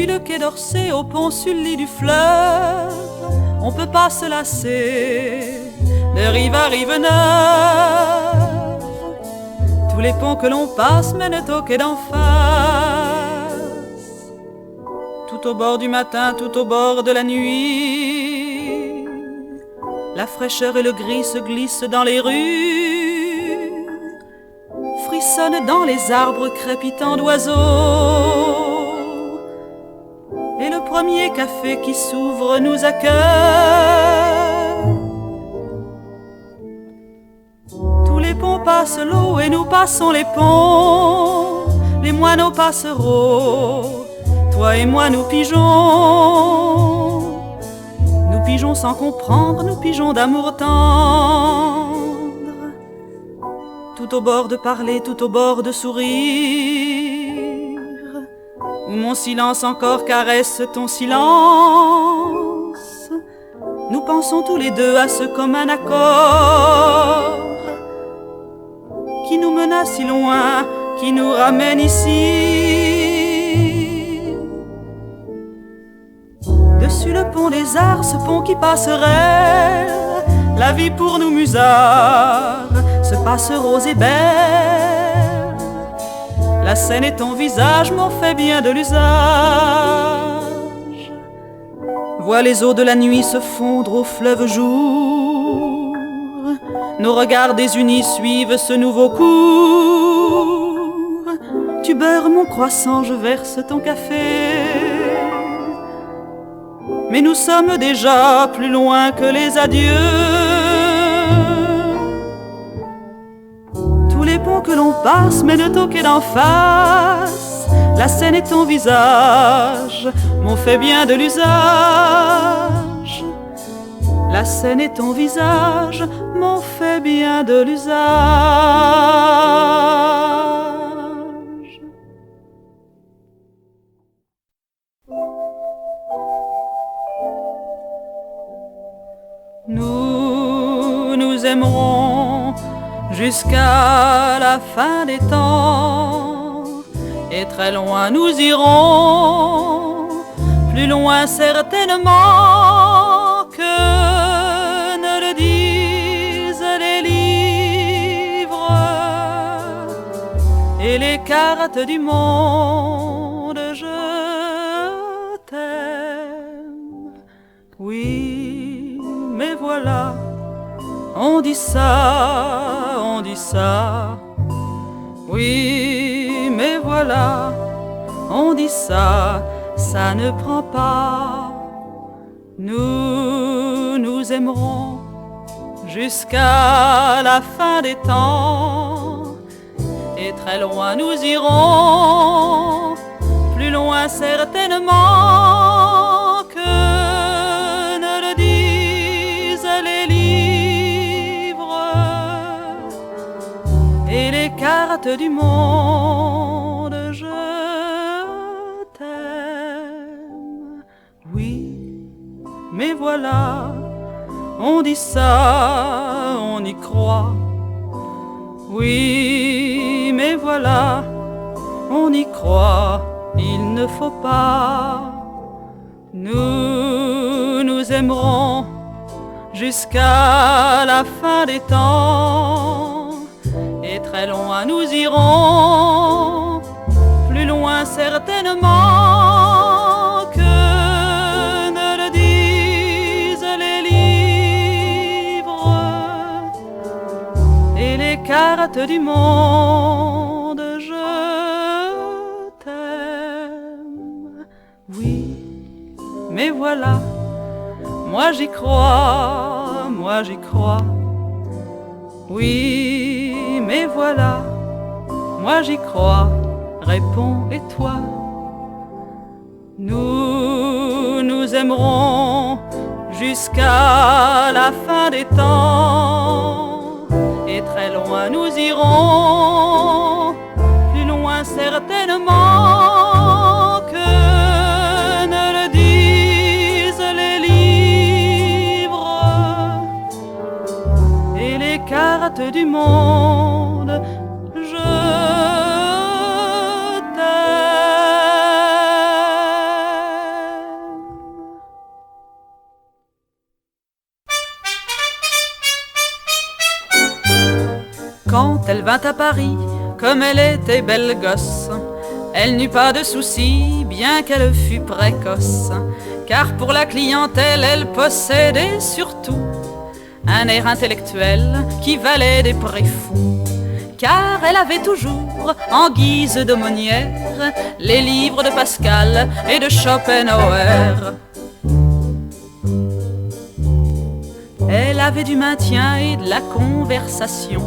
Depuis le quai d'Orsay au pont Sully du fleuve, on peut pas se lasser de rive à rive neuve. Tous les ponts que l'on passe mènent au quai d'en face. Tout au bord du matin, tout au bord de la nuit, la fraîcheur et le gris se glissent dans les rues, frissonnent dans les arbres crépitants d'oiseaux. Et le premier café qui s'ouvre nous accueille. Tous les ponts passent l'eau et nous passons les ponts. Les moineaux passeront, toi et moi nous pigeons. Nous pigeons sans comprendre, nous pigeons d'amour tendre. Tout au bord de parler, tout au bord de sourire, où mon silence encore caresse ton silence. Nous pensons tous les deux à ce commun accord qui nous mena si loin, qui nous ramène ici. Dessus le pont des arts, ce pont qui passerait, la vie pour nous musards se passe rose et belle. La Seine et ton visage m'ont fait bien de l'usage. Vois les eaux de la nuit se fondre au fleuve jour. Nos regards désunis suivent ce nouveau cours. Tu beurres mon croissant, je verse ton café. Mais nous sommes déjà plus loin que les adieux. Tous les ponts que l'on passe mènent au quai d'en face. La Seine et ton visage m'ont fait bien de l'usage. La Seine et ton visage m'ont fait bien de l'usage. Nous aimerons jusqu'à la fin des temps, et très loin nous irons, plus loin certainement que ne le disent les livres et les cartes du monde. Je t'aime, oui, mais voilà, on dit ça, oui, mais voilà, on dit ça, ça ne prend pas. Nous aimerons jusqu'à la fin des temps, et très loin nous irons, plus loin certainement que ne le disent les livres et les cartes du monde. Je t'aime, oui, mais voilà, on dit ça, on y croit. Oui, mais voilà, on y croit, il ne faut pas. Nous aimerons jusqu'à la fin des temps, et très loin nous irons, plus loin certainement que ne le disent les livres et les cartes du monde. Je t'aime, oui, mais voilà, moi j'y crois, moi j'y crois. Oui, mais voilà, moi j'y crois, réponds et toi. Nous aimerons jusqu'à la fin des temps, et très loin nous irons, plus loin certainement que ne le disent les livres et les cartes du monde. Je t'aime. Quand elle vint à Paris, comme elle était belle gosse, elle n'eut pas de soucis, bien qu'elle fût précoce, car pour la clientèle, elle possédait surtout un air intellectuel qui valait des prix fous. Car elle avait toujours, en guise d'aumônière, les livres de Pascal et de Schopenhauer. Elle avait du maintien et de la conversation.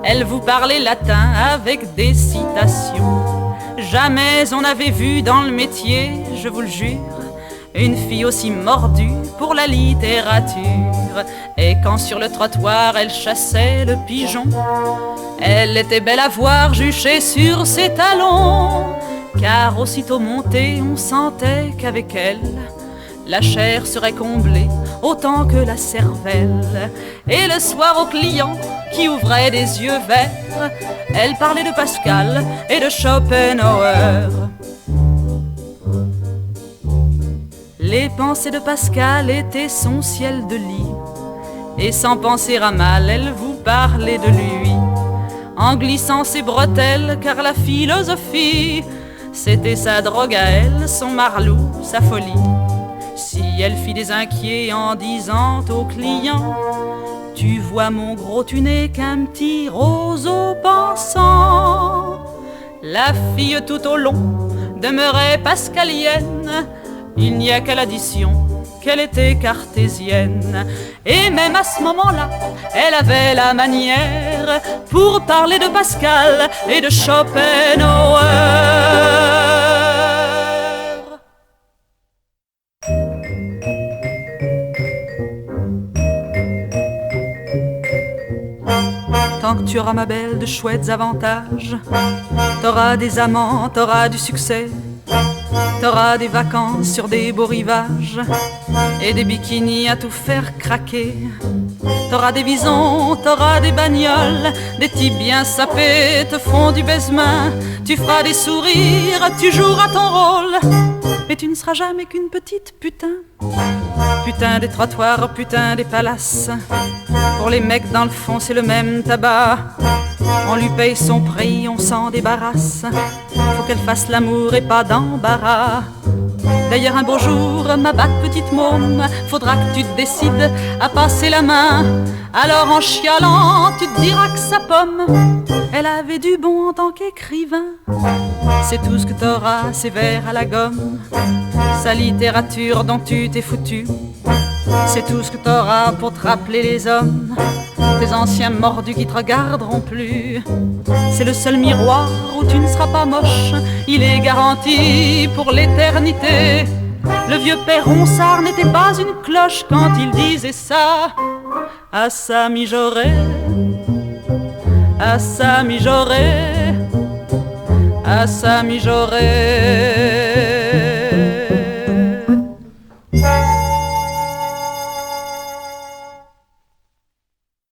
Elle vous parlait latin avec des citations. Jamais on n'avait vu dans le métier, je vous le jure, une fille aussi mordue pour la littérature. Et quand sur le trottoir elle chassait le pigeon, elle était belle à voir juchée sur ses talons. Car aussitôt montée, on sentait qu'avec elle, la chair serait comblée autant que la cervelle. Et le soir aux clients qui ouvraient des yeux verts, elle parlait de Pascal et de Schopenhauer. Les pensées de Pascal étaient son ciel de lit, et sans penser à mal, elle vous parlait de lui, en glissant ses bretelles, car la philosophie, c'était sa drogue à elle, son marlou, sa folie. Si elle fit des inquiets en disant aux clients: tu vois mon gros, tu n'es qu'un petit roseau pensant, la fille tout au long demeurait pascalienne. Il n'y a qu'à l'addition qu'elle était cartésienne. Et même à ce moment-là, elle avait la manière pour parler de Pascal et de Schopenhauer. Tant que tu auras, ma belle, de chouettes avantages, t'auras des amants, t'auras du succès, t'auras des vacances sur des beaux rivages et des bikinis à tout faire craquer. T'auras des bisons, t'auras des bagnoles, des types bien sapés te feront du baise-main. Tu feras des sourires, tu joueras ton rôle, mais tu ne seras jamais qu'une petite putain. Putain des trottoirs, putain des palaces. Pour les mecs dans le fond, c'est le même tabac. On lui paye son prix, on s'en débarrasse. Faut qu'elle fasse l'amour et pas d'embarras. D'ailleurs un beau jour, ma batte petite môme, faudra que tu te décides à passer la main. Alors en chialant, tu te diras que sa pomme, elle avait du bon en tant qu'écrivain. C'est tout ce que t'auras, ses vers à la gomme, sa littérature dont tu t'es foutu. C'est tout ce que t'auras pour te rappeler les hommes, tes anciens mordus qui te regarderont plus. C'est le seul miroir où tu ne seras pas moche, il est garanti pour l'éternité. Le vieux père Ronsard n'était pas une cloche quand il disait ça à sa mijaurée, à sa mijaurée, à sa mijaurée.